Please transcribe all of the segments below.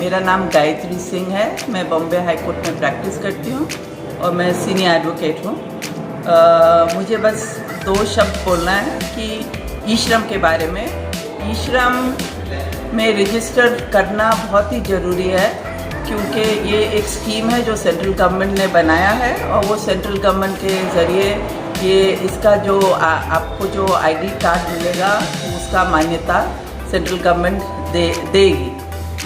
मेरा नाम गायत्री सिंह है। मैं बॉम्बे हाई कोर्ट में प्रैक्टिस करती हूँ और मैं सीनियर एडवोकेट हूँ। मुझे बस 2 शब्द बोलना है कि ई श्रम के बारे में। ई श्रम में रजिस्टर करना बहुत ही ज़रूरी है, क्योंकि ये एक स्कीम है जो सेंट्रल गवर्नमेंट ने बनाया है और वो सेंट्रल गवर्नमेंट के ज़रिए ये इसका जो आपको जो आईडी कार्ड मिलेगा उसका मान्यता सेंट्रल गवर्नमेंट देगी।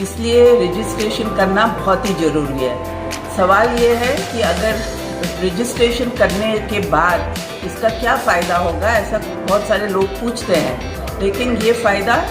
इसलिए रजिस्ट्रेशन करना बहुत ही ज़रूरी है। सवाल ये है कि अगर रजिस्ट्रेशन करने के बाद इसका क्या फ़ायदा होगा, ऐसा बहुत सारे लोग पूछते हैं। लेकिन ये फ़ायदा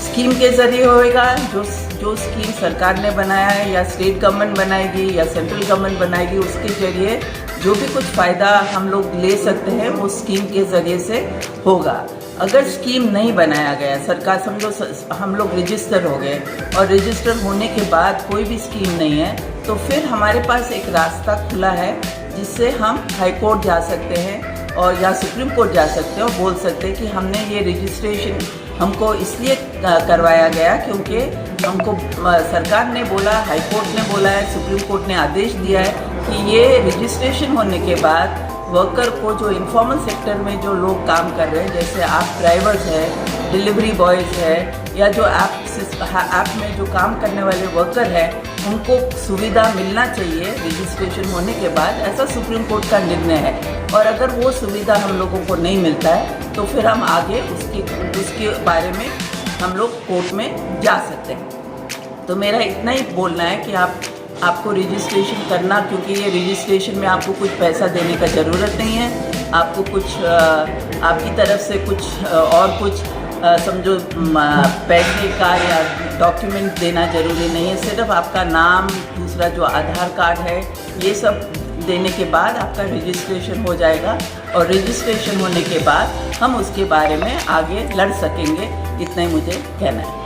स्कीम के ज़रिए होएगा, जो स्कीम सरकार ने बनाया है या स्टेट गवर्नमेंट बनाएगी या सेंट्रल गवर्नमेंट बनाएगी, उसके ज़रिए जो भी कुछ फ़ायदा हम लोग ले सकते हैं वो स्कीम के ज़रिए से होगा। अगर स्कीम नहीं बनाया गया, सरकार समझो हम लोग रजिस्टर हो गए और रजिस्टर होने के बाद कोई भी स्कीम नहीं है, तो फिर हमारे पास एक रास्ता खुला है जिससे हम हाई कोर्ट जा सकते हैं और या सुप्रीम कोर्ट जा सकते हैं और बोल सकते हैं कि हमने ये रजिस्ट्रेशन हमको इसलिए करवाया गया क्योंकि हमको सरकार ने बोला, हाई कोर्ट ने बोला है, सुप्रीम कोर्ट ने आदेश दिया है कि ये रजिस्ट्रेशन होने के बाद वर्कर को, जो इनफॉर्मल सेक्टर में जो लोग काम कर रहे हैं, जैसे आप ड्राइवर्स हैं, डिलीवरी बॉयज़ हैं, या जो ऐप में जो काम करने वाले वर्कर हैं, उनको सुविधा मिलना चाहिए रजिस्ट्रेशन होने के बाद। ऐसा सुप्रीम कोर्ट का निर्णय है और अगर वो सुविधा हम लोगों को नहीं मिलता है तो फिर हम आगे उसके बारे में हम लोग कोर्ट में जा सकते हैं। तो मेरा इतना ही बोलना है कि आपको रजिस्ट्रेशन करना, क्योंकि ये रजिस्ट्रेशन में आपको कुछ पैसा देने का ज़रूरत नहीं है, आपको कुछ आपकी तरफ से कुछ और कुछ समझो पैसे का या डॉक्यूमेंट देना ज़रूरी नहीं है। सिर्फ आपका नाम, दूसरा जो आधार कार्ड है, ये सब देने के बाद आपका रजिस्ट्रेशन हो जाएगा और रजिस्ट्रेशन होने के बाद हम उसके बारे में आगे लड़ सकेंगे। इतना ही मुझे कहना है।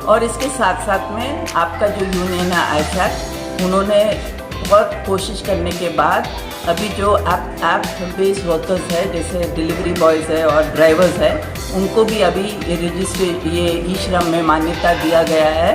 और इसके साथ साथ में आपका जो यूनियन है आईफैट, उन्होंने बहुत कोशिश करने के बाद अभी जो ऐप बेस्ड वर्कर्स है, जैसे डिलीवरी बॉयज़ है और ड्राइवर्स है, उनको भी अभी ये ई श्रम में मान्यता दिया गया है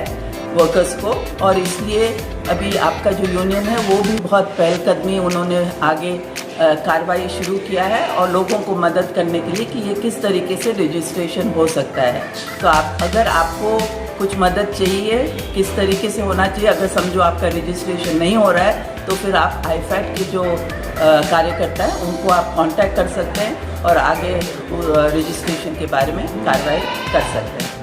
वर्कर्स को। और इसलिए अभी आपका जो यूनियन है वो भी बहुत पहलकदमी उन्होंने आगे कार्रवाई शुरू किया है और लोगों को मदद करने के लिए कि ये किस तरीके से रजिस्ट्रेशन हो सकता है। तो अगर आपको कुछ मदद चाहिए, किस तरीके से होना चाहिए, अगर समझो आपका रजिस्ट्रेशन नहीं हो रहा है, तो फिर आप आईफैट के जो कार्यकर्ता हैं उनको आप कांटेक्ट कर सकते हैं और आगे रजिस्ट्रेशन के बारे में कार्रवाई कर सकते हैं।